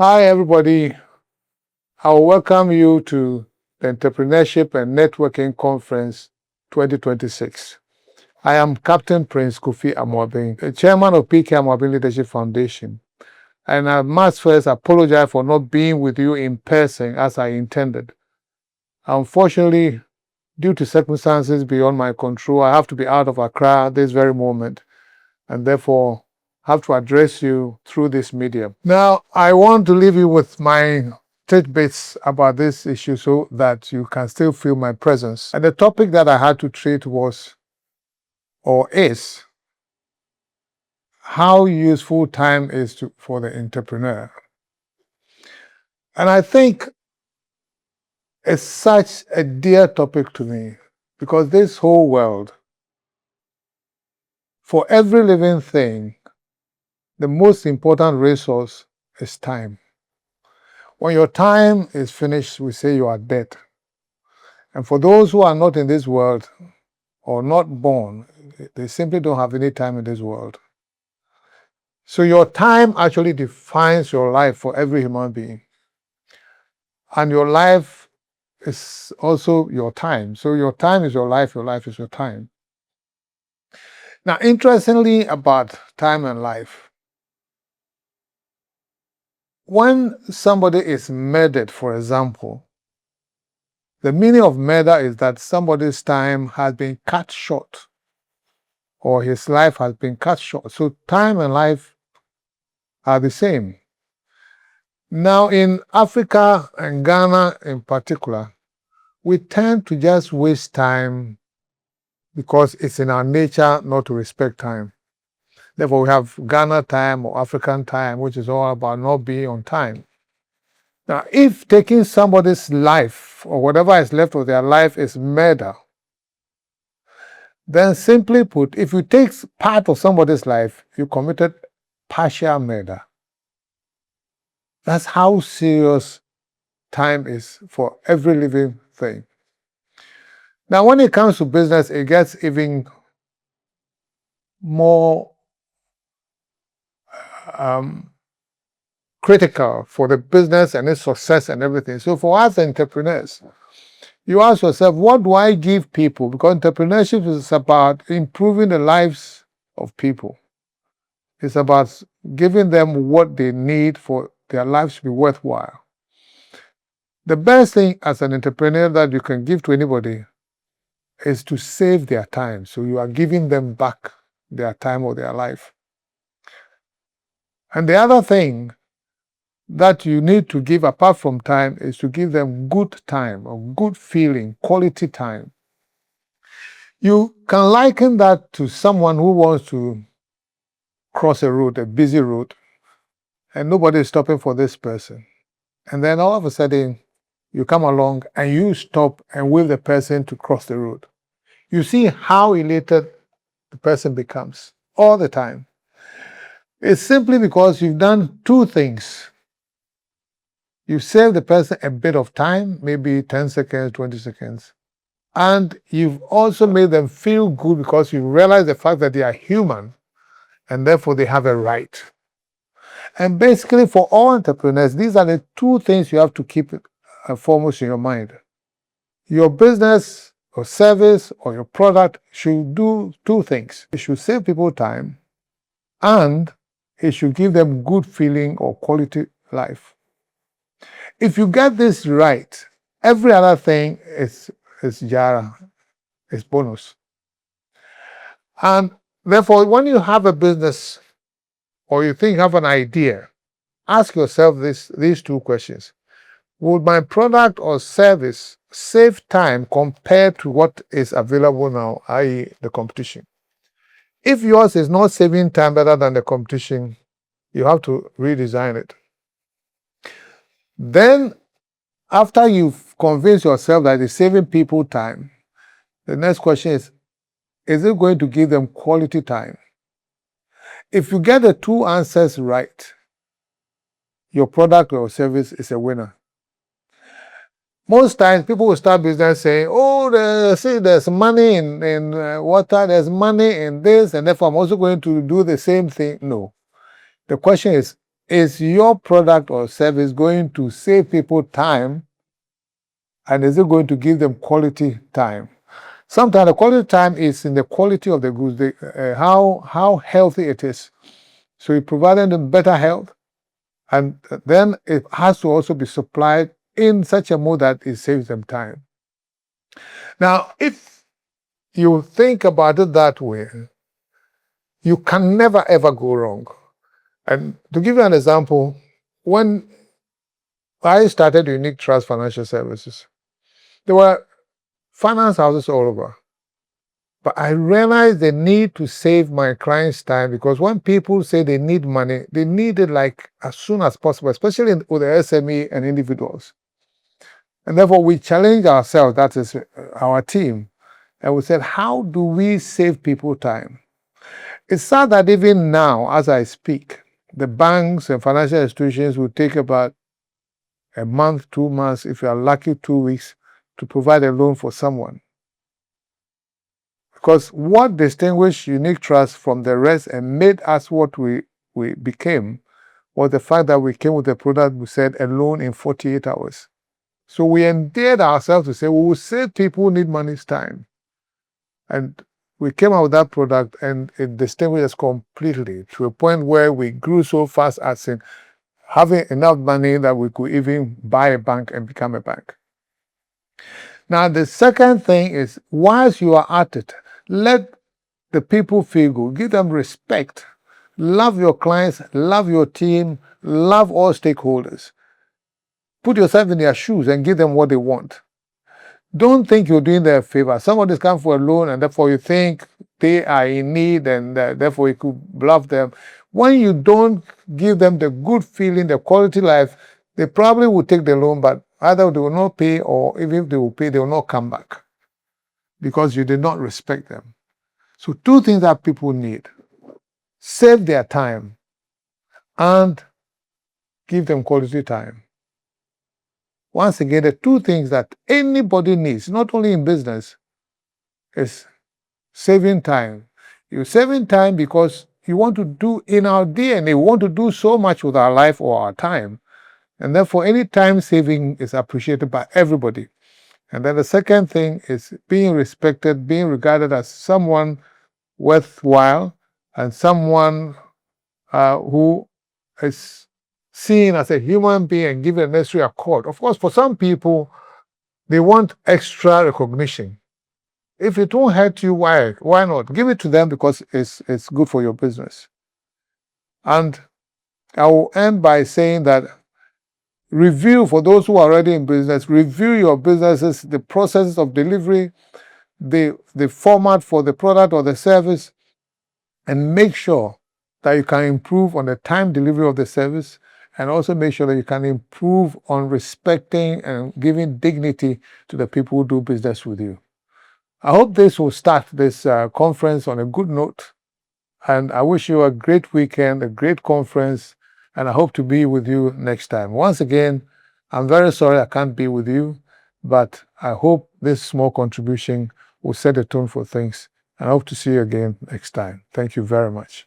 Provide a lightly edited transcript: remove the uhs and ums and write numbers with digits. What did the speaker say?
Hi, everybody. I will welcome you to the Entrepreneurship and Networking Conference 2026. I am Captain Prince Kofi Amoabeng, the chairman of PK Amoabeng Leadership Foundation. And I must first apologize for not being with you in person as I intended. Unfortunately, due to circumstances beyond my control, I have to be out of Accra at this very moment, and therefore have to address you through this medium. Now, I want to leave you with my tidbits about this issue so that you can still feel my presence. And the topic that I had to treat was, or is, how useful time is for the entrepreneur. And I think it's such a dear topic to me because this whole world, for every living thing, the most important resource is time. When your time is finished, we say you are dead. And for those who are not in this world or not born, they simply don't have any time in this world. So your time actually defines your life for every human being. And your life is also your time. So your time is your life is your time. Now, interestingly about time and life, when somebody is murdered, for example, the meaning of murder is that somebody's time has been cut short or his life has been cut short. So time and life are the same. Now, in Africa and Ghana in particular, we tend to just waste time because it's in our nature not to respect time. Therefore, we have Ghana time or African time, which is all about not being on time. Now, if taking somebody's life or whatever is left of their life is murder, then simply put, if you take part of somebody's life, you committed partial murder. That's how serious time is for every living thing. Now, when it comes to business, it gets even more critical for the business and its success and everything. So for us entrepreneurs, you ask yourself, what do I give people? Because entrepreneurship is about improving the lives of people. It's about giving them what they need for their lives to be worthwhile. The best thing as an entrepreneur that you can give to anybody is to save their time. So you are giving them back their time or their life. And the other thing that you need to give apart from time is to give them good time or good feeling, quality time. You can liken that to someone who wants to cross a road, a busy road, and nobody is stopping for this person. And then all of a sudden, you come along and you stop and wave the person to cross the road. You see how elated the person becomes all the time. It's simply because you've done two things. You save the person a bit of time, maybe 10 seconds, 20 seconds. And you've also made them feel good because you realize the fact that they are human and therefore they have a right. And basically, for all entrepreneurs, these are the two things you have to keep foremost in your mind. Your business or service or your product should do two things. It should save people time and it should give them good feeling or quality life. If you get this right, every other thing is jara, is bonus. And therefore, when you have a business or you think you have an idea, ask yourself these two questions. Would my product or service save time compared to what is available now, i.e. the competition? If yours is not saving time better than the competition, you have to redesign it. Then, after you've convinced yourself that it's saving people time, the next question is it going to give them quality time? If you get the two answers right, your product or service is a winner. Most times, people will start business saying, oh, there's money in water, there's money in this, and therefore I'm also going to do the same thing. No. The question is is your product or service going to save people time, and is it going to give them quality time? Sometimes the quality time is in the quality of the goods, how healthy it is. So you provide them better health, and then it has to also be supplied in such a mode that it saves them time. Now, if you think about it that way, you can never ever go wrong. And to give you an example, when I started Unique Trust Financial Services, there were finance houses all over. But I realized the need to save my clients' time, because when people say they need money, they need it like as soon as possible, especially with the SME and individuals. And therefore, we challenged ourselves, that is our team, and we said, how do we save people time? It's sad that even now, as I speak, the banks and financial institutions will take about a month, 2 months, if you are lucky, 2 weeks, to provide a loan for someone. Because what distinguished Unique Trust from the rest and made us what we became was the fact that we came with a product we said a loan in 48 hours. So we endeared ourselves to say we will save people who need money's time. And we came out with that product, and it distinguished us completely to a point where we grew so fast as in having enough money that we could even buy a bank and become a bank. Now, the second thing is, whilst you are at it, let the people feel good. Give them respect. Love your clients, love your team, love all stakeholders. Put yourself in their shoes and give them what they want. Don't think you're doing them a favor. Somebody's come for a loan and therefore you think they are in need and therefore you could bluff them. When you don't give them the good feeling, the quality life, they probably will take the loan, but either they will not pay, or even if they will pay, they will not come back because you did not respect them. So 2 things that people need: save their time and give them quality time. Once again, the 2 things that anybody needs, not only in business, is saving time. You're saving time because you want to do, in our DNA, we want to do so much with our life or our time. And therefore, any time saving is appreciated by everybody. And then the second thing is being respected, being regarded as someone worthwhile and someone who is seen as a human being and given the necessary accord. Of course, for some people, they want extra recognition. If it won't hurt you, why not? Give it to them because it's good for your business. And I will end by saying that review, for those who are already in business, review your businesses, the processes of delivery, the format for the product or the service, and make sure that you can improve on the time delivery of the service, and also make sure that you can improve on respecting and giving dignity to the people who do business with you. I hope this will start this conference on a good note, and I wish you a great weekend, a great conference, and I hope to be with you next time. Once again, I'm very sorry I can't be with you, but I hope this small contribution will set the tone for things, and I hope to see you again next time. Thank you very much.